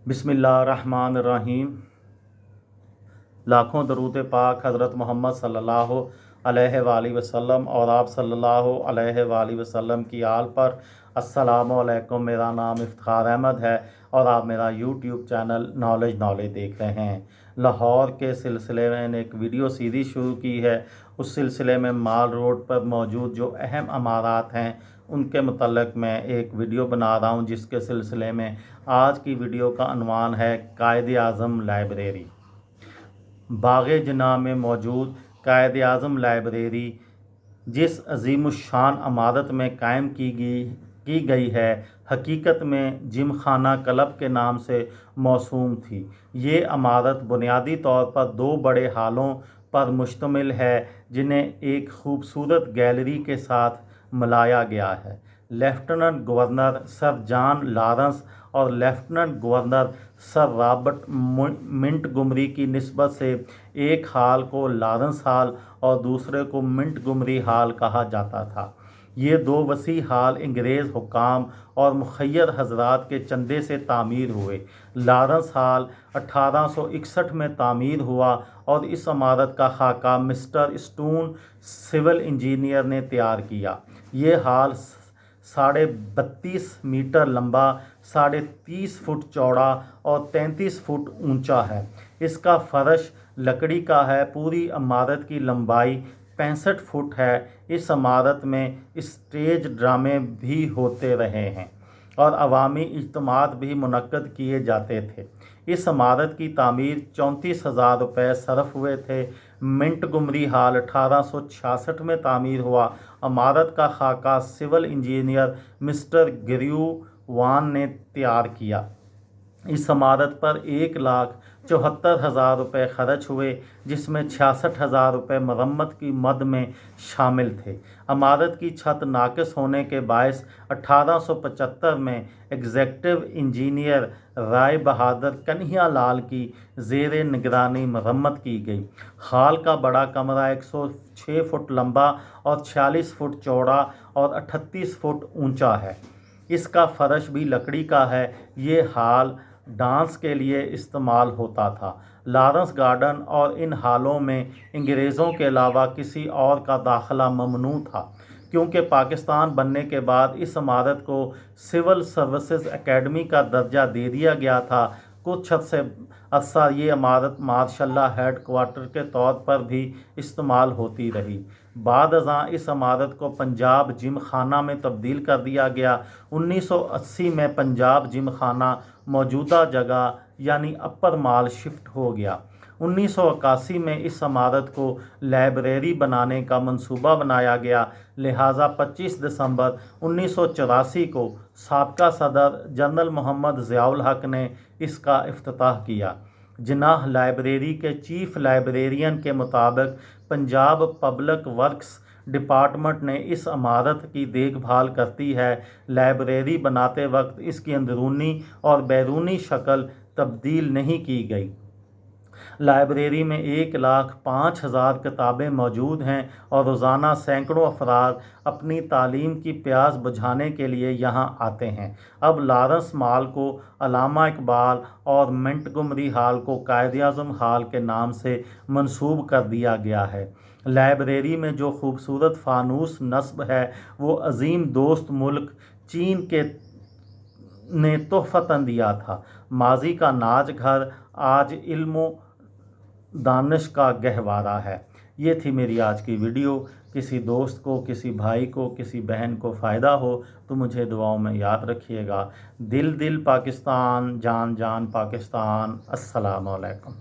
बिस्मिल्लाहिर्रहमानिर्रहीम। लाखों दरूद पाक हज़रत मोहम्मद सल्लल्लाहु अलैहि वसल्लम और आप सल्लल्लाहु अलैहि वसल्लम की आल पर। अस्सलामु अलैकुम। मेरा नाम इफ्तिखार अहमद है और आप मेरा यूट्यूब चैनल नॉलेज देख रहे हैं। लाहौर के सिलसिले में एक वीडियो सीरीज़ शुरू की है। उस सिलसिले में माल रोड पर मौजूद जो अहम इमारत हैं उनके मतलब मैं एक वीडियो बना रहा हूं, जिसके सिलसिले में आज की वीडियो का अनवान है कायद-ए-आज़म लाइब्रेरी। बाग़ जिन्ना में मौजूद कायद-ए-आज़म लाइब्रेरी जिस अज़ीमुश्शान इमारत में कायम की गई है, हकीकत में जिम खाना क्लब के नाम से मौसूम थी। ये इमारत बुनियादी तौर पर दो बड़े हालों पर मुश्तमिल है, जिन्हें एक खूबसूरत गैलरी के साथ मिलाया गया है। Lieutenant governor sir John Lawrence और लेफ्टिनेंट गवर्नर सर रॉबर्ट मिंटगोमरी की निस्बत से एक हाल को लॉरेंस हाल और दूसरे को मिंटगोमरी हाल कहा जाता था। ये दो वसी हाल अंग्रेज़ हुक्काम और मुखय्यर हजरात के चंदे से तामीर हुए। लॉरेंस हाल 1861 में तामीर हुआ और इस इमारत का खाका मिस्टर स्टोन सिविल इंजीनियर ने तैयार किया। ये हाल 32.5 मीटर लंबा, 30.5 फुट चौड़ा और 33 फुट ऊंचा है। इसका फर्श लकड़ी का है। पूरी इमारत की लंबाई 65 फुट है। इस इमारत में स्टेज ड्रामे भी होते रहे हैं और अवामी इज्तिमात भी मुनक्कद किए जाते थे। इस इमारत की तामीर 34,000 रुपये सरफ हुए थे। मिंटगोमरी हाल 1866 में तामीर हुआ। इमारत का खाका सिविल इंजीनियर मिस्टर ग्र्यू वान ने तैयार किया। इस इमारत पर 1,74,000 रुपये खर्च हुए, जिसमें 66,000 रुपये मरम्मत की मद में शामिल थे। इमारत की छत नाकिस होने के बायस 1875 में एग्जीक्यूटिव इंजीनियर राय बहादुर कन्हैया लाल की ज़ेरे निगरानी मरम्मत की गई। हाल का बड़ा कमरा 106 फुट लंबा और 46 फुट चौड़ा और 38 फुट ऊंचा है। इसका फर्श भी लकड़ी का है। ये हाल डांस के लिए इस्तेमाल होता था। लॉरेंस गार्डन और इन हालों में अंग्रेज़ों के अलावा किसी और का दाखिला ममनू था, क्योंकि पाकिस्तान बनने के बाद इस इमारत को सिविल सर्विसेज एकेडमी का दर्जा दे दिया गया था। कुछ अरसा ये इमारत मार्शल हेड क्वार्टर के तौर पर भी इस्तेमाल होती रही। बाद अज़ां इस इमारत को पंजाब जिम खाना में तब्दील कर दिया गया। 1980 में पंजाब जिम खाना मौजूदा जगह यानी अपर माल शिफ्ट हो गया। 1981 में इस इमारत को लाइब्रेरी बनाने का मंसूबा बनाया गया। लिहाजा 25 दिसंबर 1984 को साबका सदर जनरल मोहम्मद ज़ियाउल हक ने इसका इफ्तिताह किया। जिन्नाह लाइब्रेरी के चीफ लाइब्रेरियन के मुताबिक पंजाब पब्लिक वर्क्स डिपार्टमेंट ने इस इमारत की देखभाल करती है। लाइब्रेरी बनाते वक्त इसकी अंदरूनी और बैरूनी शक्ल तब्दील नहीं की गई। लाइब्रेरी में 1,05,000 किताबें मौजूद हैं और रोज़ाना सैकड़ों अफराद अपनी तालीम की प्यास बुझाने के लिए यहाँ आते हैं। अब लॉरेंस माल को अल्लामा इकबाल और मिंटगोमरी हाल को कायद-ए-आज़म हाल के नाम से मंसूब कर दिया गया है। लाइब्रेरी में जो खूबसूरत फानूस नस्ब है वो अजीम दोस्त मुल्क चीन के ने तोहफ़तन दिया था। माजी का नाज घर आज इल्मो दानिश का गहवारा है। ये थी मेरी आज की वीडियो। किसी दोस्त को, किसी भाई को, किसी बहन को फ़ायदा हो तो मुझे दुआओं में याद रखिएगा। दिल दिल पाकिस्तान, जान जान पाकिस्तान। अस्सलामु अलैकुम।